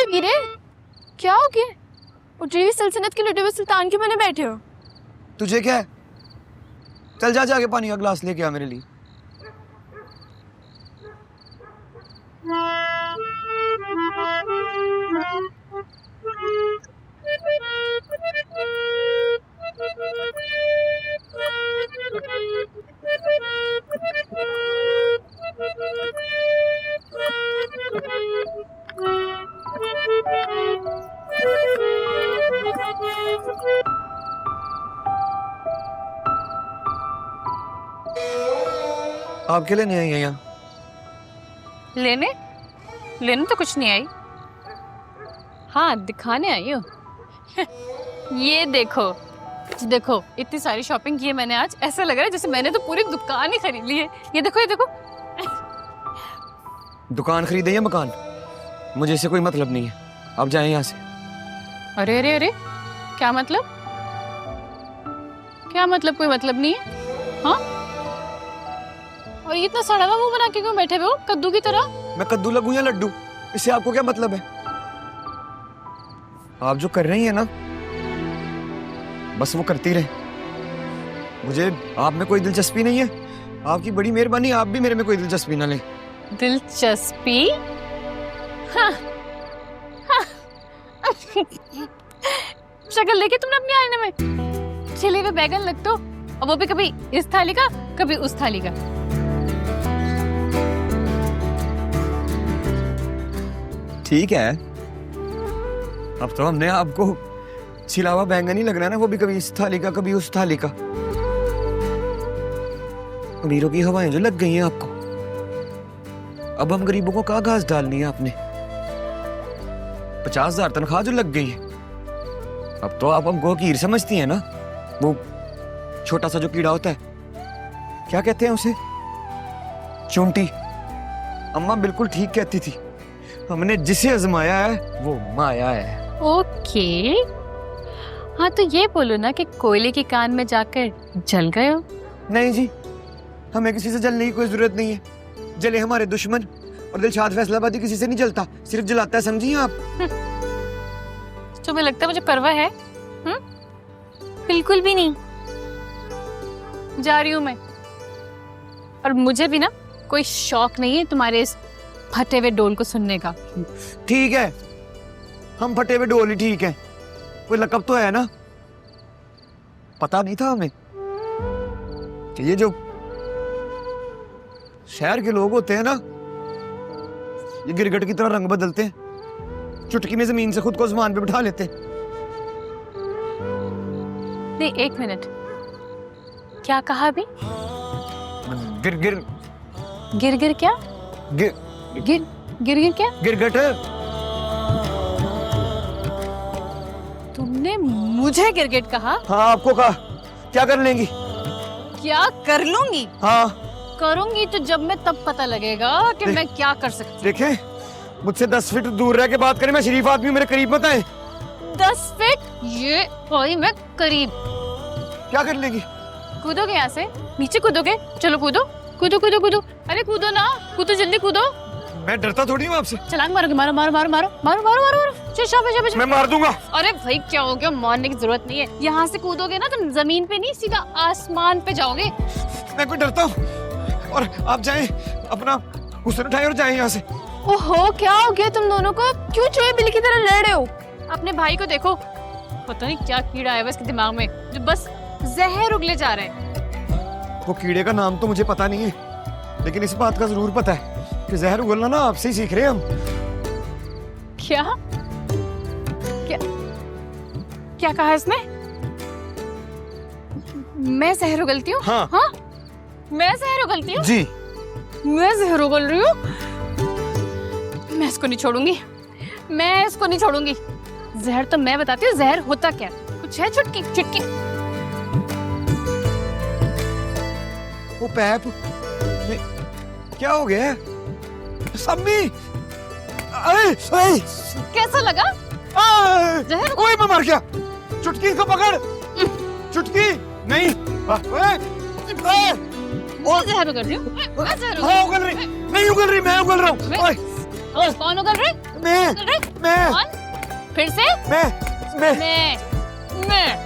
वीरे, क्या हो गया? उठ रही सल्तनत के लुटे हुए सुल्तान के बने बैठे हो। तुझे क्या है? चल जा, जाके पानी का ग्लास लेके आ मेरे लिए। आपके लिए नहीं आई है यहाँ? लेने लेने तो कुछ नहीं आई। हाँ, दिखाने आई हूँ। ये देखो देखो, इतनी सारी शॉपिंग की है मैंने आज। ऐसा लग रहा है जैसे मैंने तो पूरी दुकान ही खरीद ली है। ये देखो, ये देखो। दुकान खरीदे या मकान, मुझे इससे कोई मतलब नहीं है। आप जाएं यहाँ से। अरे अरे अरे, क्या मतलब? क्या मतलब? कोई मतलब नहीं है। हाँ, और ये इतना सड़ा हुआ मुंह बना के क्यों बैठे हुए हो, कद्दू की तरह? मैं कद्दू लगूं या लड्डू, इससे आपको क्या मतलब है? आप जो कर रही हैं ना, बस वो करती रहे। मुझे आप में कोई दिलचस्पी नहीं है। आपकी बड़ी मेहरबानी, आप भी मेरे में कोई दिलचस्पी ना लें। दिलचस्पी? हाँ। हाँ। शक्ल देखी तुमने अपनी आईने में? छिले हुए बैगन लगते हो, और वो भी कभी इस थाली का कभी उस थाली का। ठीक है, अब तो हमने आपको छिलावा बैंगन ही लग रहा है ना, वो भी कभी इस थाली का कभी उस थाली का। अमीरों की हवाएं जो लग गई हैं आपको, अब हम गरीबों को कहाँ घास डालनी है आपने? 50,000 तनख्वाह जो लग गई है, अब तो आप हमको कीर समझती हैं ना। वो छोटा सा जो कीड़ा होता है, क्या कहते हैं उसे? चूंटी। अम्मा बिल्कुल ठीक कहती थी, हमने जिसे आजमाया है वो माया है। ओके, हाँ तो ये बोलो ना कि कोयले के कान में जाकर जल गए हो। नहीं जी, हमें किसी से जलने की कोई जरूरत नहीं है। जले हमारे दुश्मन, और दिलशाद फैसलाबादी किसी से नहीं जलता, सिर्फ जलाता है, समझिए आप। तुम्हें लगता है मुझे परवाह है? बिल्कुल भी नहीं। जा रही हूँ मैं, और मुझे भी ना कोई शौक नहीं है तुम्हारे इस फटे हुए डोल को सुनने का। ठीक है, हम फटे हुए डोल ही ठीक है। कोई लकब तो है ना? पता नहीं था हमें कि ये जो शहर के लोग होते हैं ना, ये गिरगिट की तरह रंग बदलते हैं, चुटकी में जमीन से खुद को आसमान पे बिठा लेते हैं। नहीं, एक मिनट, क्या कहा अभी? गिर गिर गिर गिर क्या? गिर गिर गिर गिर क्या? गिरगिट। तुमने मुझे गिरगिट कहा? हाँ, आपको कहा। क्या कर लेंगी? क्या कर लूंगी? हाँ, करूंगी तो जब मैं तब पता लगेगा कि मैं क्या कर सकती हूँ। देखें, मुझसे 10 फीट दूर रह के बात करें। मैं शरीफ आदमी, मेरे करीब मत आए। 10 फीट? ये कोई मैं करीब। क्या कर लेगी? कूदोगे यहाँ से? नीचे कूदोगे? चलो कूदो कूदो कूदो कूदो। अरे कूदो ना, कूदो जल्दी कूदो। मैं डरता थोड़ी हूँ आपसे। छलांग मारोगे? मारो मारो मारो मारो मारो मारो मारो मारो। चल शाबाश शाबाश। मैं मार दूंगा। अरे भाई क्या हो गया, मारने की जरूरत नहीं है। यहाँ से कूदोगे ना तुम जमीन पे नहीं, सीधा आसमान पे जाओगे। मैं कोई डरता हूँ? और आप जाएं, अपना गुस्सा उठाएं और जाएं यहाँ से। ओहो, क्या हो गया तुम दोनों को? क्यों चूहे बिल्ली की तरह लड़ रहे हो? अपने भाई को देखो, पता नहीं क्या कीड़ा आया इसके दिमाग में, जो बस जहर उगले जा रहे हैं। वो कीड़े का नाम तो मुझे पता नहीं है, लेकिन इस बात का जरूर पता है कि जहर उगलना ना आपसे ही सीख रहे हैं हम। क्या क्या क्या कहा इसने? मैं जहर उगलती हूँ? हाँ। हाँ, मैं जहर उगलती हूँ? जी। मैं जहर उगल रही हूँ? मैं इसको नहीं छोड़ूंगी, मैं इसको नहीं छोड़ूंगी। जहर तो मैं बताती हूँ, जहर होता क्या? कुछ है? चुटकी चुटकी। वो पैप क्या हो गया है? सम्मी, कैसा लगा? जहर? ओए, मैं मर गया। चुटकी को पकड़। चुटकी नहीं। मैं जहर उगल रही हूँ? मैं जहर हाँ, उगल रही। नहीं उगल रही, मैं उगल रहा हूँ। कौन उगल रही? मैं कौन? फिर से मैं मैं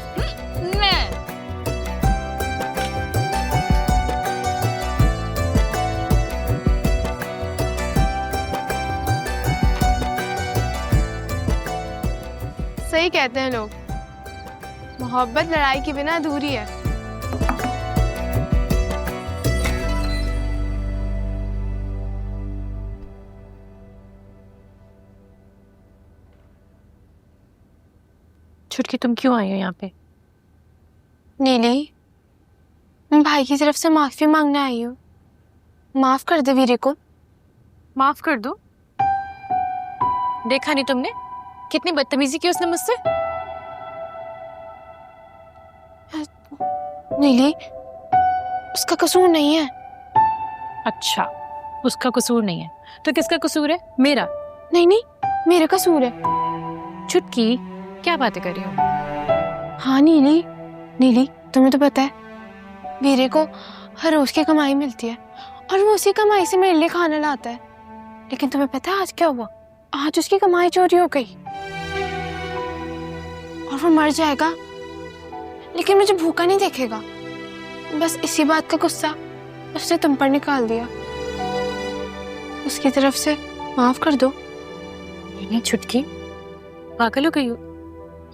सही कहते हैं लोग, मोहब्बत लड़ाई के बिना अधूरी है। छुटकी, तुम क्यों आई हो यहाँ पे? नीली, मैं भाई की तरफ से माफी मांगने आई हूँ। माफ कर दे वीरे को। माफ कर दो? देखा नहीं तुमने कितनी बदतमीजी की उसने मुझसे? नीली, उसका कसूर नहीं है। अच्छा, उसका कसूर नहीं है तो किसका कसूर है? मेरा? नहीं नहीं, मेरा कसूर है। छुटकी, क्या बातें कर रही हो? हाँ नीली, नीली तुम्हें तो पता है वीरे को हर रोज की कमाई मिलती है और वो उसी कमाई से मेरे लिए खाना लाता है। लेकिन तुम्हें पता है आज क्या हुआ? आज उसकी कमाई चोरी हो गई और वो मर जाएगा, लेकिन मुझे भूखा नहीं देखेगा। बस इसी बात का गुस्सा उसने तुम पर निकाल दिया। उसकी तरफ से माफ कर दो। ये छुटकी, पागल हो गई हो?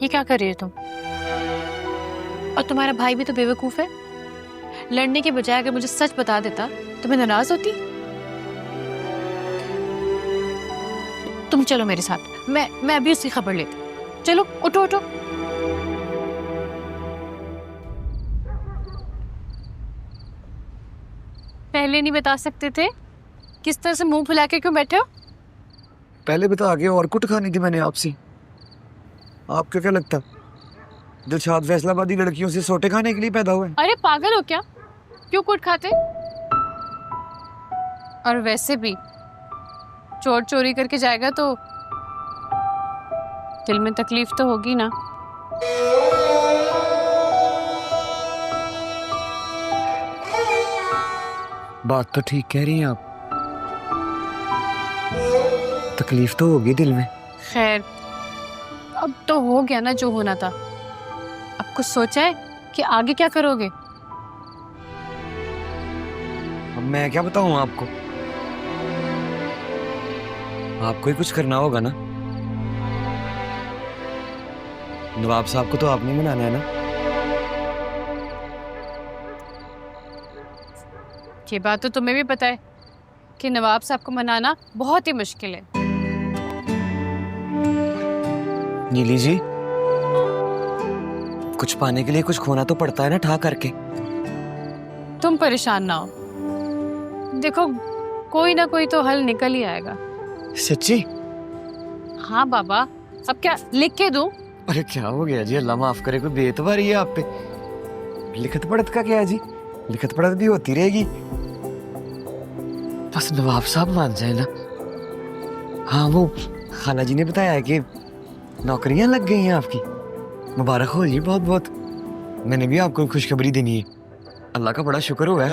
ये क्या कर रही हो तुम? और तुम्हारा भाई भी तो बेवकूफ है। लड़ने के बजाय अगर मुझे सच बता देता तो मैं नाराज होती। तुम चलो मेरे साथ, मैं अभी उसकी खबर लेती। चलो उठो उठो। पहले नहीं बता सकते थे? किस तरह से मुंह फुला के क्यों बैठे हो? पहले बता के और कुछ खानी थी मैंने आपसे। आपको क्या लगता दिलशाद फैसलाबादी लड़कियों से सोटे खाने के लिए पैदा हुए? अरे पागल हो क्या? क्यों कुट खाते? और वैसे भी चोर चोरी करके जाएगा तो दिल में तकलीफ तो होगी ना। बात तो ठीक कह रही हैं आप, तकलीफ तो होगी दिल में। खैर, अब तो हो गया ना जो होना था। अब कुछ सोचा है कि आगे क्या करोगे? अब मैं क्या बताऊं आपको? आपको ही कुछ करना होगा ना। नवाब साहब को तो आपने मनाना है ना। ये बात तो तुम्हें भी पता है कि नवाब साहब को मनाना बहुत ही मुश्किल है। नीली जी, कुछ पाने के लिए कुछ खोना तो पड़ता है ना, ठा करके। तुम परेशान ना हो, देखो कोई ना कोई तो हल निकल ही आएगा। सच्ची? हाँ बाबा, अब क्या लिख के दूं? अरे क्या हो गया जी, अल्लाह माफ करे, कोई बेतबारी है आप पे। लिखत पढ़त का क्या है जी, लिखत पढ़त भी होती रहेगी, बस नवाब साहब मान जाए ना। हाँ, वो खाला जी ने बताया है कि नौकरियां लग गई हैं आपकी। मुबारक हो जी, बहुत बहुत। मैंने भी आपको खुशखबरी देनी है। अल्लाह का बड़ा शुक्र हुआ है,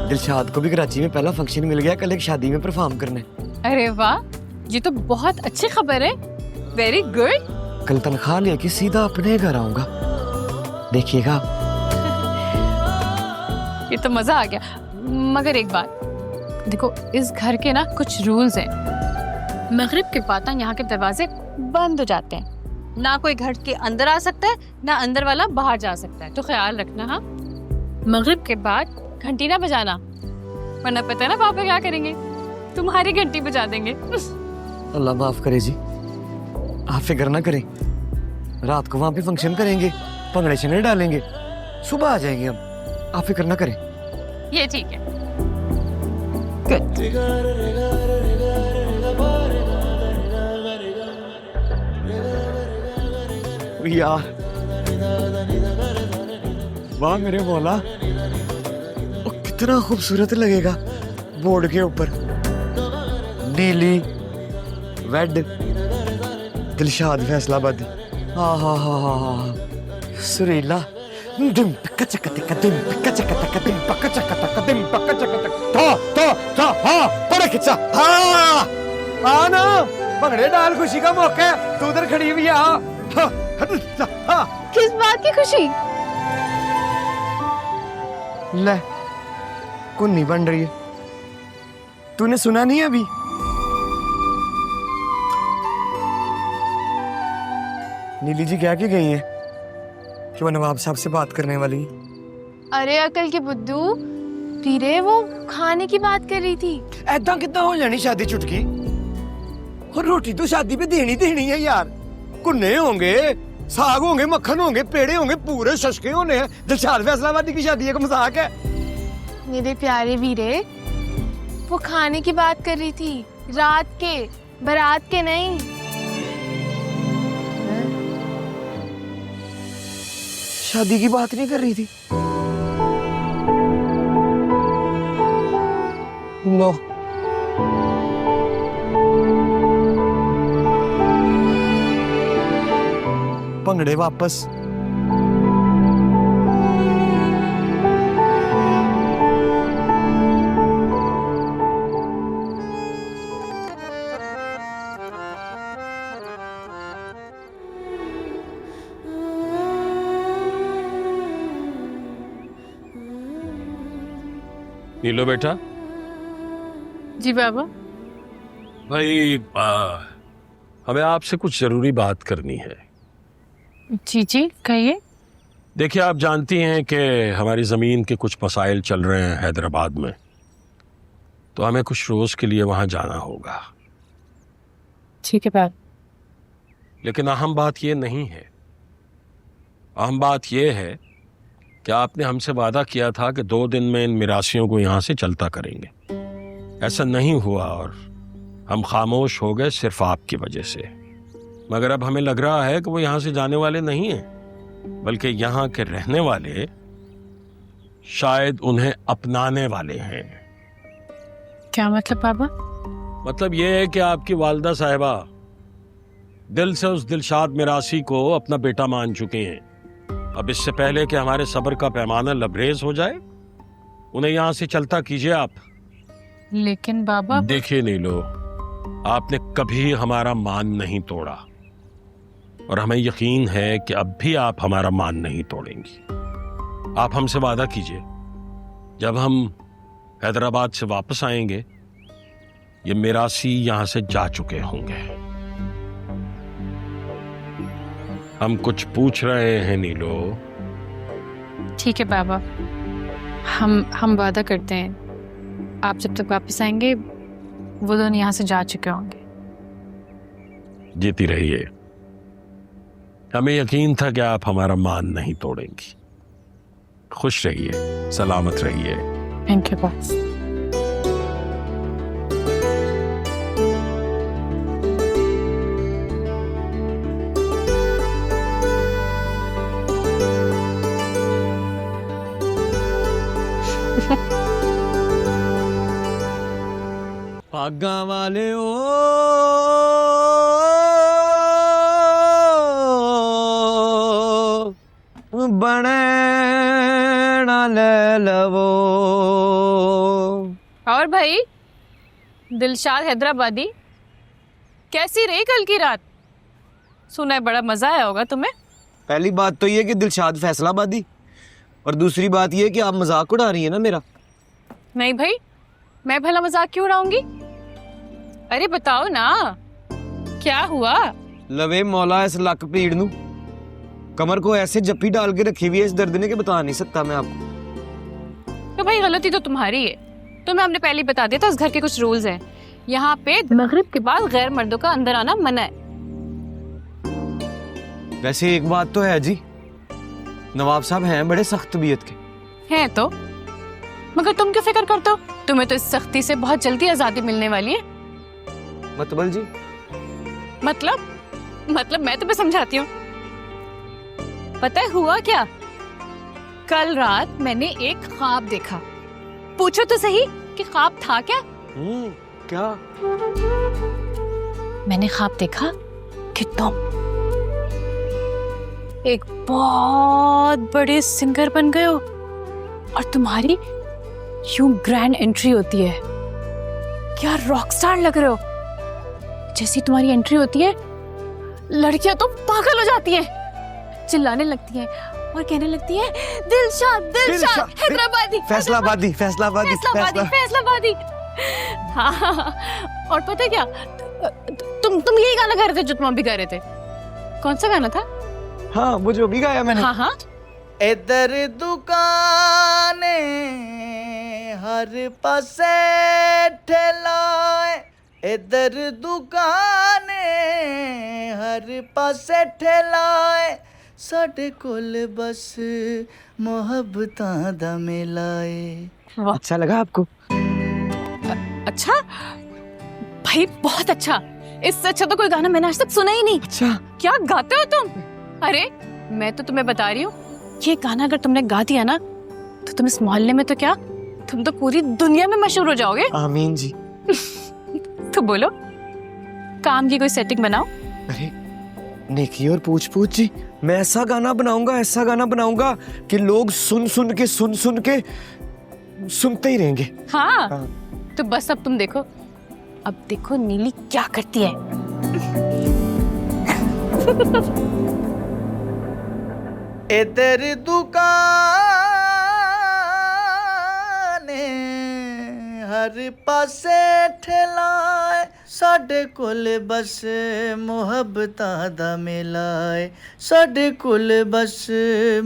दिलशाद को भी कराची में पहला फंक्शन मिल गया कल एक शादी में परफॉर्म करने। अरे वाह, ये तो बहुत अच्छी खबर है। Very good. कल तनख्वाह लेके सीधा अपने घर आऊंगा, देखिएगा। ये तो मजा आ गया। मगर एक बात देखो, इस घर के ना कुछ रूल्स हैं। मगरिब के बाद ना यहाँ के दरवाजे बंद हो जाते हैं। ना कोई घर के अंदर आ सकता है, ना अंदर वाला बाहर जा सकता है। तो ख्याल रखना। हाँ, मगरिब के बाद घंटी ना बजाना, वरना पता है ना पापा क्या करेंगे, तुम्हारी घंटी बजा देंगे। अल्लाह माफ करे जी, आप फिक्र ना करें। रात को वहां पे फंक्शन करेंगे, भंगड़े शंगड़े डालेंगे, सुबह आ जाएंगे हम, आप फिक्र ना करें। ये ठीक है। गुड। यार वाह मेरे मौला, वो कितना खूबसूरत लगेगा बोर्ड के ऊपर, नीली वेड दिलशाद फैसलाबादी। हाँ हाँ हाँ हाँ हाँ, सुरीला डिम पक्का चक्का टिक्का डिम पक्का चक्का टिक्का डिम पक्का चक्का टिक्का डिम पक्का चक्का टिक्का था हाँ बड़ा खिंचा। हाँ आ ना, भंगड़े डाल, खुशी का मौका है, तू उधर खड़ी हुई है, आ। किस बात की खुशी? ले, कुन्नी बन रही है, तूने सुना नहीं अभी? नीली जी क्या की गई है कि वो नवाब साहब से बात करने वाली है। अरे अकल की बुद्धू, वीरे वो खाने की बात कर रही थी। ऐदा कितना हो जानी शादी चुटकी, और रोटी तो शादी पे देनी देनी है यार। कुन्ने होंगे, साग होंगे, मक्खन होंगे, पेड़े होंगे, पूरे शशके होने हैं। दिलशाद फैसलाबादी की शादी है, का मजाक है? मेरे प्यारे वीरे, वो खाने की बात कर रही थी, रात के, बारात के नहीं। शादी की बात नहीं कर रही थी। लो, भंगड़े वापस। नीलो बेटा। जी बाबा। भाई हमें आपसे कुछ जरूरी बात करनी है। जी जी कहिए। देखिए, आप जानती हैं कि हमारी ज़मीन के कुछ मसाइल चल रहे हैं हैदराबाद में, तो हमें कुछ रोज़ के लिए वहाँ जाना होगा। ठीक है बात। लेकिन अहम बात ये नहीं है। अहम बात ये है कि आपने हमसे वादा किया था कि 2 दिन में इन मिरासियों को यहाँ से चलता करेंगे। ऐसा नहीं हुआ और हम खामोश हो गए सिर्फ आपकी वजह से। मगर अब हमें लग रहा है कि वो यहाँ से जाने वाले नहीं हैं, बल्कि यहाँ के रहने वाले शायद उन्हें अपनाने वाले हैं। क्या मतलब बाबा? मतलब ये है कि आपकी वालिदा साहिबा दिल से उस दिलशाद मिरासी को अपना बेटा मान चुके हैं। अब इससे पहले कि हमारे सब्र का पैमाना लबरेज हो जाए, उन्हें यहाँ से चलता कीजिए आप। लेकिन बाबा। देखिए नीलो, आपने कभी हमारा मान नहीं तोड़ा और हमें यकीन है कि अब भी आप हमारा मान नहीं तोड़ेंगी। आप हमसे वादा कीजिए, जब हम हैदराबाद से वापस आएंगे ये मिरासी यहां से जा चुके होंगे। हम कुछ पूछ रहे हैं नीलो। ठीक है बाबा, हम वादा करते हैं आप जब तक वापस आएंगे वो दोनों यहाँ से जा चुके होंगे। जीती रहिए। हमें यकीन था कि आप हमारा मान नहीं तोड़ेंगी। खुश रहिए, सलामत रहिए। इनके पास। भागा वाले ओ बने ना ले लवो। और भाई दिलशाद हैदराबादी, कैसी रही कल की रात? सुना है बड़ा मजा आया होगा तुम्हें। पहली बात तो ये कि दिलशाद फैसलाबादी, और दूसरी बात ये कि आप मजाक उड़ा रही है ना मेरा। नहीं भाई, मैं भला मजाक क्यों उड़ाऊंगी? अरे बताओ ना क्या हुआ? लवे मौला इस लक पीड़ नू, कमर को ऐसे जप्पी डाल के रखी हुई है इस दर्द ने कि बता नहीं सकता मैं आपको। तो भाई गलती तो तुम्हारी है। तुम्हें हमने पहले ही बता दिया था इस घर के कुछ रूल्स हैं। यहाँ पे मगरिब के बाद गैर मर्दों का अंदर आना मना है। वैसे एक बात तो है जी, नवाब साहब हैं बड़े सख्त तबीयत के। हैं तो, मगर तुम क्यों फिक्र करते हो? तुम्हें तो इस सख्ती से बहुत जल्दी आजादी मिलने वाली है। मतबल जी? मतलब मैं तुम्हें समझाती हूँ। पता है हुआ क्या? कल रात मैंने एक ख्वाब देखा। पूछो तो सही कि ख्वाब था क्या? क्या? मैंने ख्वाब देखा कि तुम एक बहुत बड़े सिंगर बन गए हो और तुम्हारी यूं ग्रैंड एंट्री होती है। क्या रॉक स्टार लग रहे हो। जैसी तुम्हारी एंट्री होती है लड़कियां तो पागल हो जाती हैं, चिल्लाने लगती हैं और कहने लगती है दिलशाद दिलशाद हैदराबादी फैसलाबादी फैसलाबादी फैसलाबादी फैसलाबादी। हाँ, और पता है क्या, तुम यही गाना गा रहे थे जो तुम अभी गा रहे थे। कौन सा गाना था? हाँ, वो जो भी गाया मैंने। हाँ हाँ, इधर दुकाने हर पासे ठेलाए, इधर दुकाने हर पासे ठेलाए, साडे कोल बस मोहब्बतां दा मेलाए। वाह, अच्छा लगा आपको? अच्छा भाई, बहुत अच्छा। इससे अच्छा तो कोई गाना मैंने आज तक सुना ही नहीं। अच्छा, क्या गाते हो तुम? अरे मैं तो तुम्हें बता रही हूँ, ये गाना अगर तुमने गा दिया ना तो तुम इस मोहल्ले में तो क्या, तुम तो पूरी दुनिया में मशहूर हो जाओगे। आमीन जी। तो बोलो, काम की कोई सेटिंग बनाओ। अरे नेकी और पूछ पूछ जी, मैं ऐसा गाना बनाऊंगा कि लोग सुन सुन के सुनते ही रहेंगे। हाँ, हाँ। तो बस अब तुम देखो, अब देखो नीली क्या करती है। इधर दुकाने हर पासे ठेलाए, साडे कोल बस मोहब्बतां दा मेलाए, साडे कोल बस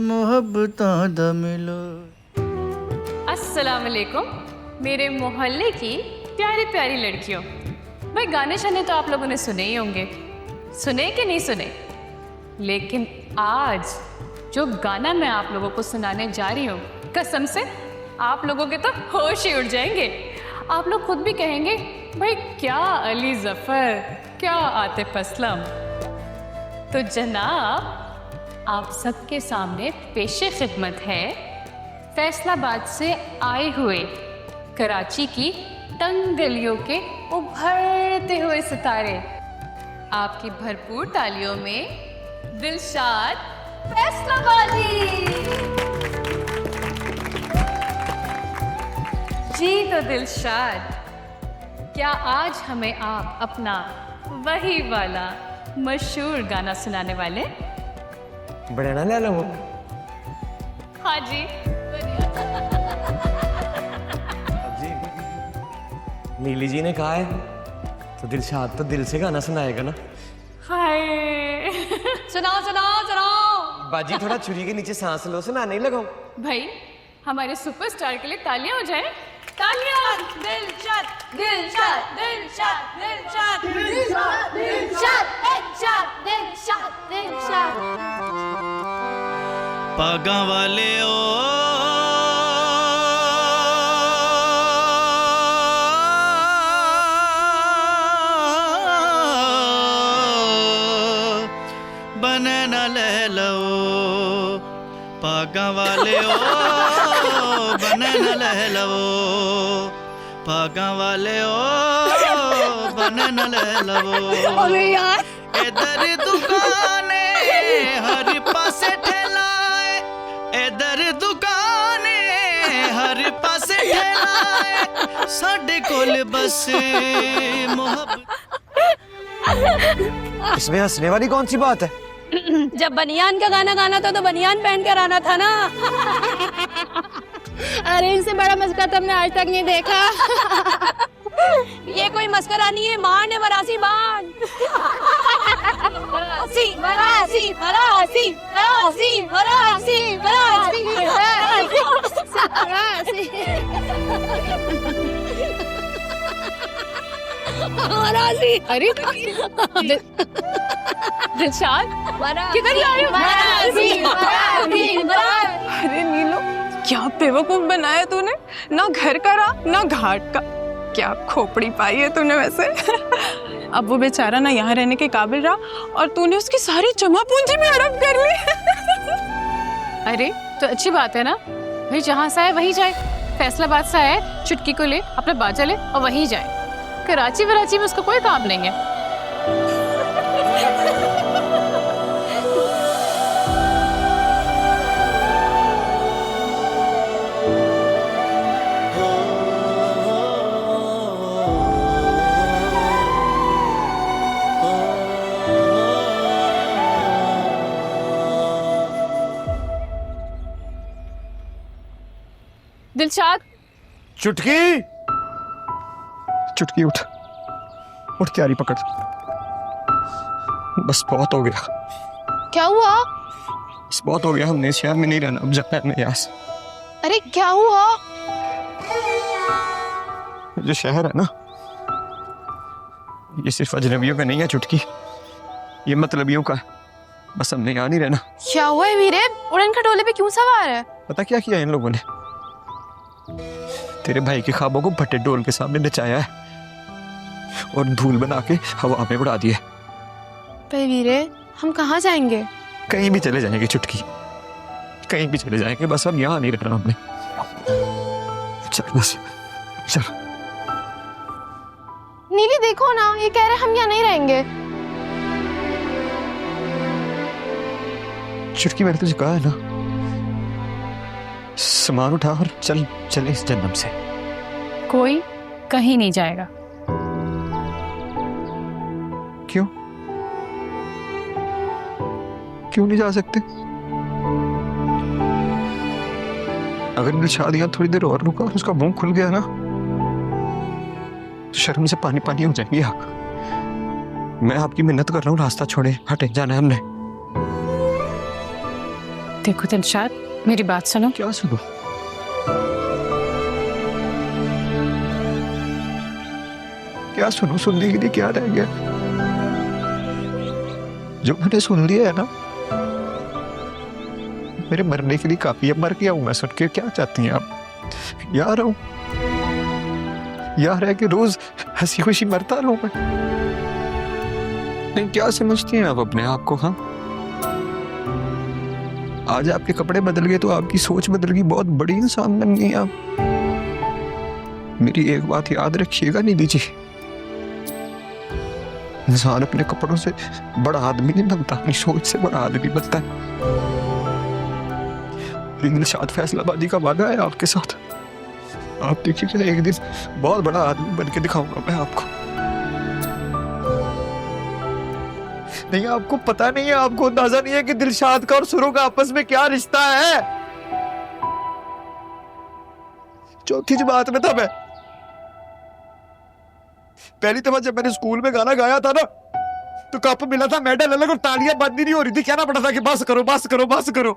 मोहब्बतां दा मेलाए। अस्सलाम वालेकुम मेरे मोहल्ले की प्यारी प्यारी लड़कियों। भाई गाने शाने तो आप लोगों ने सुने ही होंगे, सुने कि नहीं सुने, लेकिन आज जो गाना मैं आप लोगों को सुनाने जा रही हूँ, कसम से आप लोगों के तो होश ही उड़ जाएंगे। आप लोग खुद भी कहेंगे भाई क्या अली जफर, क्या आतिफ असलम। तो जनाब, आप सबके सामने पेशे खिदमत है फैसलाबाद से आए हुए कराची की तंग गलियों के उभरते हुए सितारे। आपकी भरपूर तालियों में दिलशाद फैसलाबादी। जी तो दिलशाद, क्या आज हमें आप अपना वही वाला मशहूर गाना सुनाने वाले? बड़ा ना ले लो। हाँ जी। नीली जी ने कहा है तो दिलशाद तो दिल से गाना सुनाएगा ना। हाय, सुनाओ सुनाओ सुनाओ। बाजी थोड़ा छुरी के नीचे सांस लो, सुनाने ही लगाओ। भाई हमारे सुपरस्टार के लिए तालियां हो जाए। तालियां। दिलशाद दिलशाद दिलशाद दिलशाद दिलशाद दिलशाद दिलशाद दिलशाद। पागा वाले ओ बने न ले लो, पागा वाले ओ बने न ले लो, पागा वाले ओ बने न ले लो। अरे यार, इधर दुकाने हर पासे ठेलाए, इधर दुकाने हर पासे ठेलाए, साडे कोल बस मोहब्बत। इसमें हंसने वाली कौन सी बात है? जब बनियान का गाना गाना था तो बनियान पहन कर आना था ना। अरे इनसे बड़ा मस्का तो हमने आज तक नहीं देखा। ये कोई मस्करा नहीं है, मान है, मरासी मान। मरासी मरासी मरासी मरासी मरासी मरासी मरासी। अरे दिलशाद किधर जा रही हो? अरे नीलो, क्या बेवकूफ बनाया तूने, ना घर का रहा ना घाट का। क्या खोपड़ी पाई है तूने वैसे। अब वो बेचारा ना यहाँ रहने के काबिल रहा और तूने उसकी सारी जमा पूंजी में हड़प कर ली। अरे तो अच्छी बात है ना भाई, जहाँ से आए वहीं जाए। फैसलाबाद से आए, चुटकी को ले, अपना बाजा ले और वहीं जाए। कराची वराची में उसका कोई काम नहीं है। दिलशाद, चुटकी, चुटकी उठ, उठ क्यारी पकड़। बस बहुत हो गया, क्या हुआ? बस बहुत हो गया, हमने इस शहर में नहीं रहना, अब जाना है हमें यहाँ से। अरे क्या हुआ? जो शहर है ना, ये सिर्फ अजनबियों का नहीं है चुटकी, ये मतलबियों का है। बस हमने यहाँ नहीं रहना। क्या हुआ है वीरे? उड़न खटोले पे क्यों सवार है? पता क्या किया इन लोगों ने? तेरे भाई के ख्वाबों को भट्टे डोल के सामने नचाया है और धूल बना के हवा में उड़ा दिया। पे वीरे, हम कहाँ जाएंगे? कहीं भी चले जाएंगे चुटकी, कहीं भी चले जाएंगे, बस हम यहाँ नहीं रहना हमने। चल बस चल। नीली देखो ना, ये कह रहे हम यहाँ नहीं रहेंगे। चुटकी मैंने तुझे कहा है ना, सामान उठा और चल चले इस जन्नम से। कोई कहीं नहीं जाएगा। क्यों? क्यों नहीं जा सकते? अगर दिलशाद यहाँ थोड़ी देर और रुका और उसका मुंह खुल गया ना, तो शर्म से पानी पानी हो जाएंगे आप। मैं आपकी मिन्नत कर रहा हूँ, रास्ता छोड़े, हटे, जाना है हमने। देखो दिलशाद, मेरी बात सुनो। क्या सुनो? क्या सुनो? सुनने के लिए क्या रह गया? जो मैंने सुन लिया है ना, मेरे मरने के लिए काफी है। मर गया हूं मैं सुन के। क्या चाहती हैं आप? यार हूं, यार है कि रोज हंसी खुशी मरता रहूं मैं? नहीं, क्या समझती हैं आप अपने आप को? हाँ, आज आपके कपड़े बदल गए तो आपकी सोच बदल गई, बहुत बड़ी इंसान बन गई आप। मेरी एक बात याद रखिएगा नीली जी, इंसान अपने कपड़ों से बड़ा आदमी नहीं बनता, अपनी सोच से बड़ा आदमी बनता है। दिलशाद फैसलाबादी का वादा है आपके साथ। आप देखिएगा, एक दिन बहुत बड़ा आदमी बन के दिखाऊंगा मैं आपको। नहीं, आपको पता नहीं है, आपको अंदाजा नहीं है कि दिलशाद का और सुरों का आपस में क्या रिश्ता है। चौथी जमात में था मैं, पहली दफा जब मैंने स्कूल में गाना गाया था ना, तो कप मिला था, मेडल अलग, और तालियां बंद नहीं हो रही थी। कहना पड़ा था कि बस करो बस करो बस करो।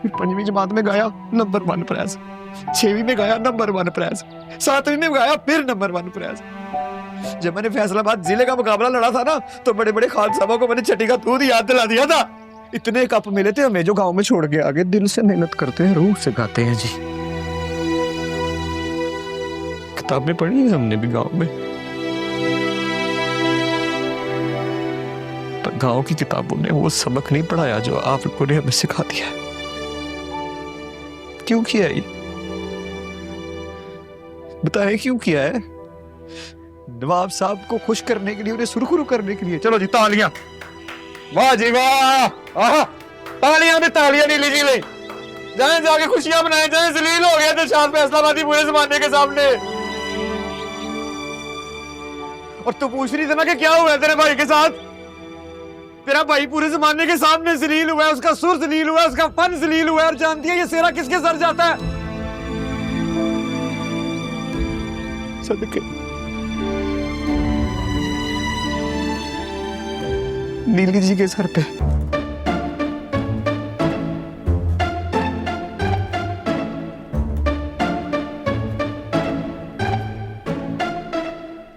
फिर पंजवीं जमात में गाया, नंबर 1 प्राइज। 6वीं में गाया, नंबर 1 प्राइज। 7वीं में गाया, फिर नंबर 1 प्राइज। जब मैंने फैसलाबाद जिले का मुकाबला लड़ा था ना, तो बड़े बड़े खान साहबों को मैंने छठी का दूध याद दिला दिया था। इतने कप मिले थे हमें, जो गांव में छोड़ के आगे। दिल से मेहनत करते हैं, रूह से गाते हैं जी। किताबें पढ़ी है हमने भी गांव में, पर गांव की किताबों ने वो सबक नहीं पढ़ाया जो आप लोगों ने हमें सिखा दिया है। क्यों किया ये? बताएं क्यों किया है? नवाब साहब को खुश करने के लिए, उन्हें सुरखुरु करने के लिए। चलो जी, तालियां! वाह जी वाह! तालियां में तालियां नहीं लीजिए ले। जाए जाके खुशियां मनाए, जाए जलील हो गया दिलशाद फैसलाबादी पूरे जमाने के सामने। और तू पूछ रही थी ना कि क्या हुआ तेरे भाई के साथ? तेरा भाई पूरे जमाने के सामने जलील हुआ है, उसका सुर जलील हुआ है, उसका फन जलील हुआ है। और जानती है ये सेहरा किसके सर जाता है? सदके नीली जी के सर पे।